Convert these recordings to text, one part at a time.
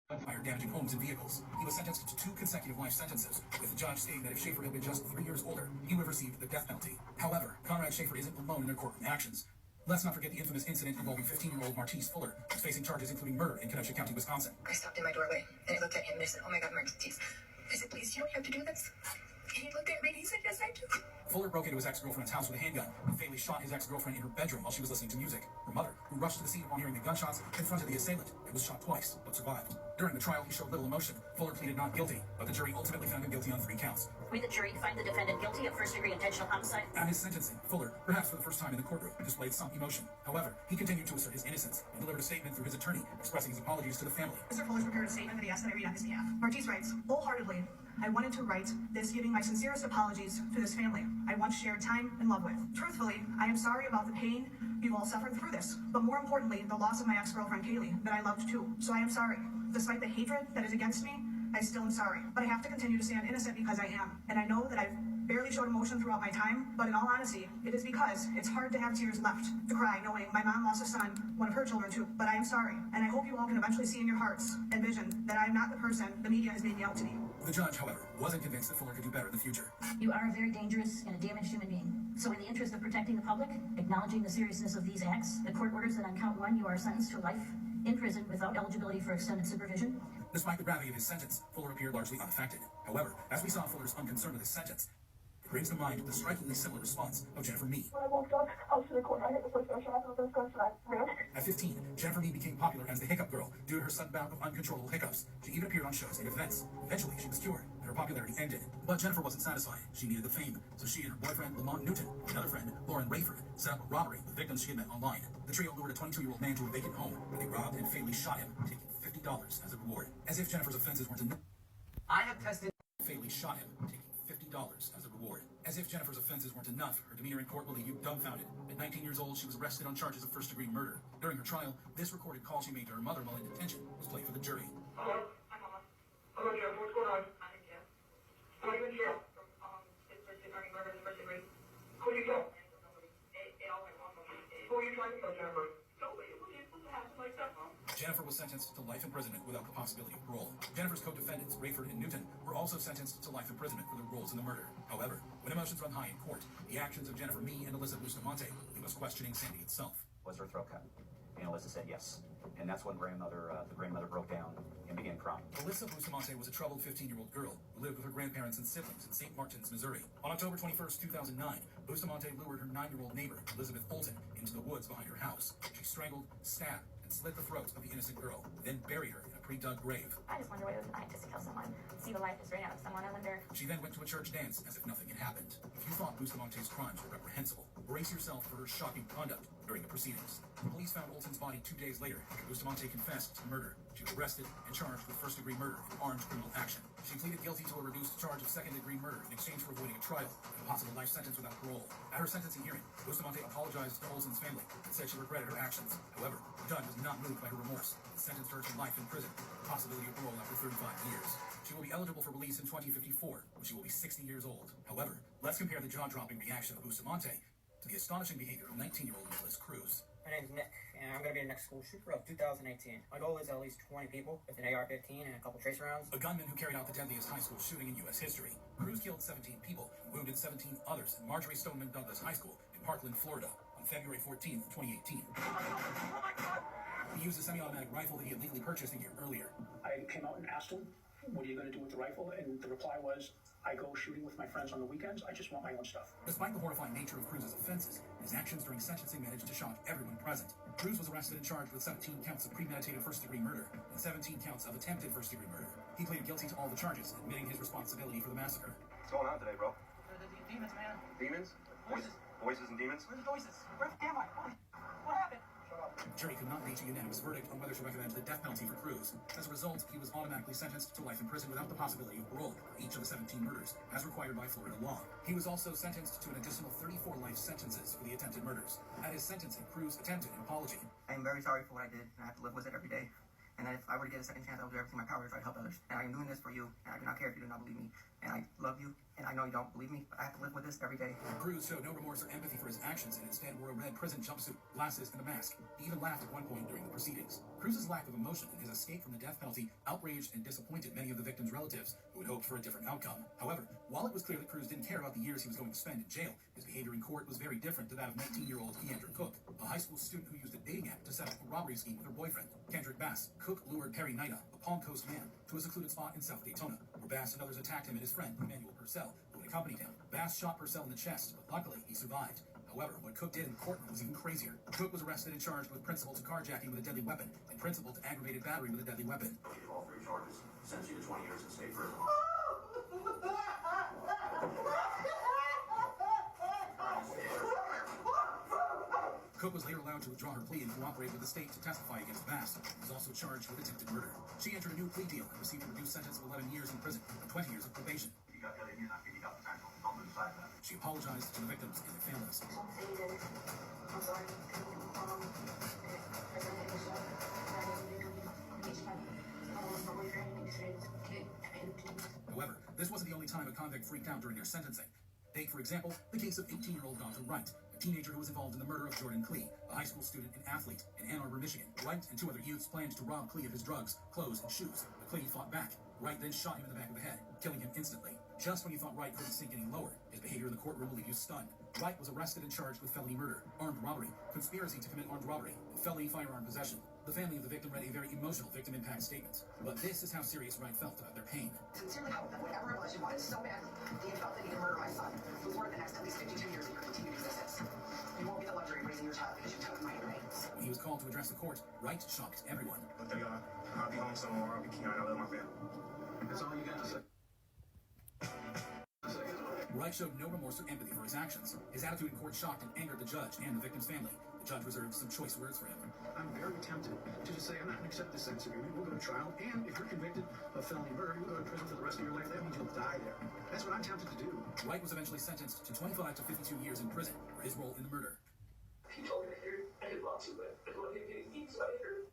fire damaging homes and vehicles. He was sentenced to 2 consecutive life sentences, with the judge stating that if Schaefer had been just 3 years older, he would have received the death penalty. However, Conrad Schaefer isn't alone in their courtroom actions. Let's not forget the infamous incident involving 15-year-old Martise Fuller, who's facing charges including murder in Kenosha County, Wisconsin. I stopped in my doorway, and I looked at him, and I said, "Oh my God, Martise." I said, "Please, you don't have to do this." And he looked at me, and he said, "Yes, I do." Fuller broke into his ex-girlfriend's house with a handgun and fatally shot his ex-girlfriend in her bedroom while she was listening to music. Her mother, who rushed to the scene upon hearing the gunshots, confronted the assailant and was shot twice, but survived. During the trial, he showed little emotion. Fuller pleaded not guilty, but the jury ultimately found him guilty on 3 counts. We, the jury, find the defendant guilty of first-degree intentional homicide. At his sentencing, Fuller, perhaps for the first time in the courtroom, displayed some emotion. However, he continued to assert his innocence and delivered a statement through his attorney, expressing his apologies to the family. Mr. Fuller's prepared a statement that he asked that I read on his behalf. Martise writes, "Wholeheartedly, I wanted to write this giving my sincerest apologies to this family I once shared time and love with. Truthfully, I am sorry about the pain you've all suffered through this, but more importantly, the loss of my ex-girlfriend Kaylee that I loved too. So I am sorry. Despite the hatred that is against me, I still am sorry. But I have to continue to stand innocent because I am. And I know that I've barely showed emotion throughout my time, but in all honesty, it is because it's hard to have tears left to cry knowing my mom lost a son, one of her children too. But I am sorry, and I hope you all can eventually see in your hearts and vision that I am not the person the media has made me out to be." The judge, however, wasn't convinced that Fuller could do better in the future. You are a very dangerous and a damaged human being. So in the interest of protecting the public, acknowledging the seriousness of these acts, the court orders that on count 1 you are sentenced to life in prison without eligibility for extended supervision. Despite the gravity of his sentence, Fuller appeared largely unaffected. However, as we saw Fuller's unconcern with his sentence, it brings to mind the strikingly similar response of Jennifer Mee. When I walked out to the corner, I hit the first gunshot after the first gunshot. I ran. At 15, Jennifer Mee became popular as the Hiccup Girl due to her sudden bout of uncontrollable hiccups. She even appeared on shows and events. Eventually, she was cured, and her popularity ended. But Jennifer wasn't satisfied. She needed the fame, so she and her boyfriend, Lamont Newton, and another friend, Lauren Rayford, set up a robbery with victims she had met online. The trio lured a 22-year-old man to a vacant home, where they robbed and fatally shot him, taking $50 as a reward. As if Jennifer's offenses weren't enough. I have tested. Fatally shot him, taking $50 as a reward. As if Jennifer's offenses weren't enough, her demeanor in court will leave you dumbfounded. At 19 years old, she was arrested on charges of first-degree murder. During her trial, this recorded call she made to her mother while in detention was played for the jury. Hello? Hi, Mama. Hello, Jeff. What's going on? I'm in jail. What are you in jail? It's first-degree murder, it's first-degree. Who do you kill? It all went wrong. Who are you trying to kill, Jennifer? Nobody was supposed to happen like that, Mom. Jennifer was sentenced to life imprisonment without the possibility of parole. Jennifer's co-defendants, Rayford and Newton, were also sentenced to life imprisonment for their roles in the murder. However, when emotions run high in court, the actions of Jennifer Mee and Alyssa Bustamante leave us questioning sanity itself. Was her throat cut? And Alyssa said yes. And that's when the grandmother broke down and began crying. Alyssa Bustamante was a troubled 15-year-old girl who lived with her grandparents and siblings in St. Martins, Missouri. On October 21st, 2009, Bustamante lured her 9-year-old neighbor, Elizabeth Bolton, into the woods behind her house. She strangled, stabbed, and slit the throat of the innocent girl, then buried her in a pre-dug grave. I just wonder what it was like just to kill someone, see the life just ran out of someone. I wonder. She then went to a church dance as if nothing had happened. If you thought Bustamante's crimes were reprehensible, brace yourself for her shocking conduct during the proceedings. Police found Olsen's body 2 days later after Bustamante confessed to murder. She was arrested and charged with first-degree murder and armed criminal action. She pleaded guilty to a reduced charge of second-degree murder in exchange for avoiding a trial and a possible life sentence without parole. At her sentencing hearing, Bustamante apologized to Olsen's family and said she regretted her actions. However, the judge was not moved by her remorse and sentenced her to life in prison with the possibility of parole after 35 years. She will be eligible for release in 2054, when she will be 60 years old. However, let's compare the jaw-dropping reaction of Bustamante to the astonishing behavior of 19-year-old Nicholas Cruz. My name's Nick, and I'm going to be the next school shooter of 2018. My goal is at least 20 people with an AR-15 and a couple tracer rounds. A gunman who carried out the deadliest high school shooting in U.S. history. Cruz killed 17 people and wounded 17 others at Marjorie Stoneman Douglas High School in Parkland, Florida on February 14, 2018. He used a semi-automatic rifle that he had legally purchased a year earlier. I came out and asked him, "What are you going to do with the rifle?" And the reply was, "I go shooting with my friends on the weekends. I just want my own stuff." Despite the horrifying nature of Cruz's offenses, his actions during sentencing managed to shock everyone present. Cruz was arrested and charged with 17 counts of premeditated first-degree murder and 17 counts of attempted first-degree murder. He pleaded guilty to all the charges, admitting his responsibility for the massacre. What's going on today, bro? The demons, man. Demons? Voices. Voices and demons? Where's the voices? Where am I? What happened? The jury could not reach a unanimous verdict on whether to recommend the death penalty for Cruz. As a result, he was automatically sentenced to life in prison without the possibility of parole for each of the 17 murders, as required by Florida law. He was also sentenced to an additional 34 life sentences for the attempted murders. At his sentencing, Cruz attempted an apology. I am very sorry for what I did, and I have to live with it every day. And that if I were to get a second chance, I would do everything in my power to try to help others. And I am doing this for you, and I do not care if you do not believe me. And I love you, And I know you don't believe me, but I have to live with this every day. Cruz showed no remorse or empathy for his actions and instead wore a red prison jumpsuit, glasses, and a mask. He even laughed at one point during the proceedings. Cruz's lack of emotion and his escape from the death penalty outraged and disappointed many of the victims' relatives who had hoped for a different outcome. However, while it was clear that Cruz didn't care about the years he was going to spend in jail, his behavior in court was very different to that of 19-year-old Keandra Cook, a high school student who used a dating app to set up a robbery scheme with her boyfriend. Kendrick Bass. Cook lured Perry Naida, a Palm Coast man, to a secluded spot in South Daytona, where Bass and others attacked him and his friend, Emmanuel Purcell, who had accompanied him. Bass shot Purcell in the chest, but luckily he survived. However, what Cook did in court was even crazier. Cook was arrested and charged with principal to carjacking with a deadly weapon and principal to aggravated battery with a deadly weapon. All 3 charges. Sentence you to 20 years in state prison. Cook was later allowed to withdraw her plea and cooperate with the state to testify against Bass. She was also charged with attempted murder. She entered a new plea deal and received a reduced sentence of 11 years in prison and 20 years of probation. She apologized to the victims and their families. I'm sorry. However, this wasn't the only time a convict freaked out during their sentencing. Take, for example, the case of 18-year-old Dalton Wright, a teenager who was involved in the murder of Jordan Klee, a high school student and athlete in Ann Arbor, Michigan. Wright and 2 other youths planned to rob Klee of his drugs, clothes, and shoes, but Klee fought back. Wright then shot him in the back of the head, killing him instantly. Just when you thought Wright couldn't sink any lower, his behavior in the courtroom will leave you stunned. Wright was arrested and charged with felony murder, armed robbery, conspiracy to commit armed robbery, and felony firearm possession. The family of the victim read a very emotional victim impact statement. But this is how serious Wright felt about their pain. Sincerely hope that whatever it was you wanted so badly, that you felt that you could murder my son, will for the next at least 52 years of your continued existence. You won't get the luxury of raising your child because you took my remains. When he was called to address the court, Wright shocked everyone. But they are. I'll be home somewhere. I'll be Keanu. I love my family. That's all you got to say. Wright showed no remorse or empathy for his actions. His attitude in court shocked and angered the judge and the victim's family. The judge reserved some choice words for him. I'm very tempted to just say I'm not going to accept this sentence agreement. We'll go to trial, and if you're convicted of felony murder, you'll go to prison for the rest of your life. That means you'll die there. That's what I'm tempted to do. Wright was eventually sentenced to 25 to 52 years in prison for his role in the murder. He told me to hear I did lots of it.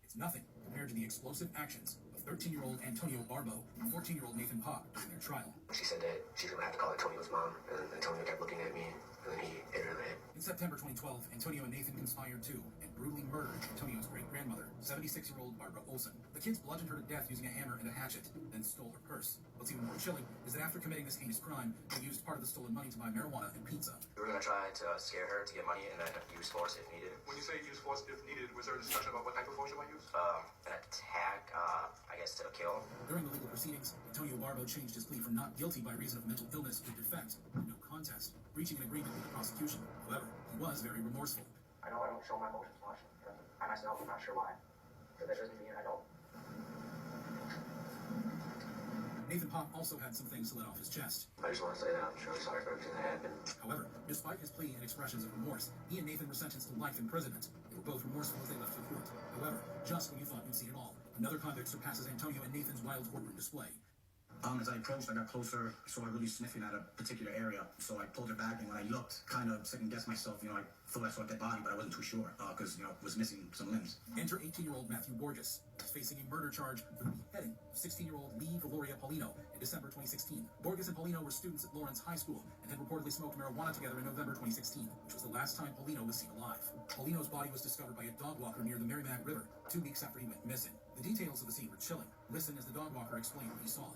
It's nothing compared to the explosive actions of 13-year-old Antonio Barbo and 14-year-old Nathan Pop during their trial. She said that she's going to have to call Antonio's mom, and Antonio kept looking at me, and then he hit her in the head. In September 2012, Antonio and Nathan conspired to and brutally murdered Antonio's great-grandmother, 76-year-old Barbara Olson. The kids bludgeoned her to death using a hammer and a hatchet, then stole her purse. What's even more chilling is that after committing this heinous crime, they used part of the stolen money to buy marijuana and pizza. We were going to try to scare her to get money and then use force if needed. When you say use force if needed, was there a discussion about what type of force you might use? An attack, I guess, to kill. During the legal proceedings, Antonio Barbo changed his plea from not guilty by reason of mental illness or defect to no contest, reaching an agreement with the prosecution. However, he was very remorseful. I know I don't show my emotions much. I myself am not sure why. But that doesn't mean I don't. Nathan Pop also had some things to let off his chest. I just want to say that I'm truly sorry for everything that happened. However, despite his plea and expressions of remorse, he and Nathan were sentenced to life imprisonment. They were both remorseful as they left the court. However, just when you thought you'd seen it all, another convict surpasses Antonio and Nathan's wild courtroom display. As I approached, I got closer, saw her really sniffing at a particular area. So I pulled her back, and when I looked, kind of second-guessed myself, I thought I saw a dead body, but I wasn't too sure, because, it was missing some limbs. Enter 18-year-old Matthew Borges, facing a murder charge for the beheading of 16-year-old Lee Valoria Paulino in December 2016. Borges and Paulino were students at Lawrence High School and had reportedly smoked marijuana together in November 2016, which was the last time Paulino was seen alive. Paulino's body was discovered by a dog walker near the Merrimack River 2 weeks after he went missing. The details of the scene were chilling. Listen as the dog walker explained what he saw.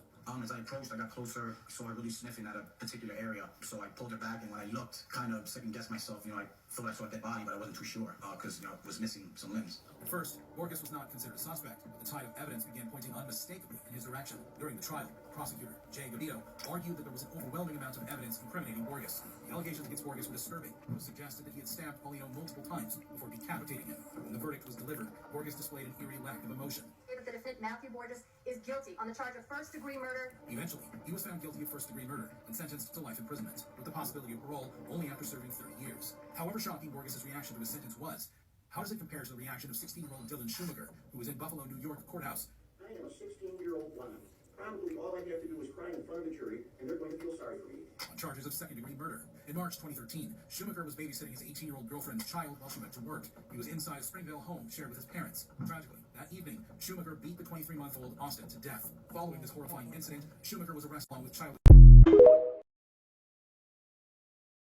As I approached, I got closer, saw her really sniffing at a particular area. So I pulled her back, and when I looked, kind of second-guessed myself, I thought I saw a dead body, but I wasn't too sure, because, it was missing some limbs. At first, Borges was not considered a suspect, but the tide of evidence began pointing unmistakably in his direction. During the trial, prosecutor Jay Gavito argued that there was an overwhelming amount of evidence incriminating Borges. The allegations against Borges were disturbing. It was suggested that he had stabbed Paulino multiple times before decapitating him. When the verdict was delivered, Borges displayed an eerie lack of emotion. The defendant, Matthew Borges, is guilty on the charge of first-degree murder. Eventually, he was found guilty of first-degree murder and sentenced to life imprisonment, with the possibility of parole only after serving 30 years. However shocking Borges' reaction to his sentence was, how does it compare to the reaction of 16-year-old Dylan Schumacher, who was in Buffalo, New York courthouse? I am a 16-year-old blonde. Probably all I have to do is cry in front of the jury, and they're going to feel sorry for me. On charges of second-degree murder. In March 2013, Schumacher was babysitting his 18-year-old girlfriend's child while she went to work. He was inside a Springvale home shared with his parents. Tragically, that evening, Schumacher beat the 23-month-old Austin to death. Following this horrifying incident, Schumacher was arrested along with child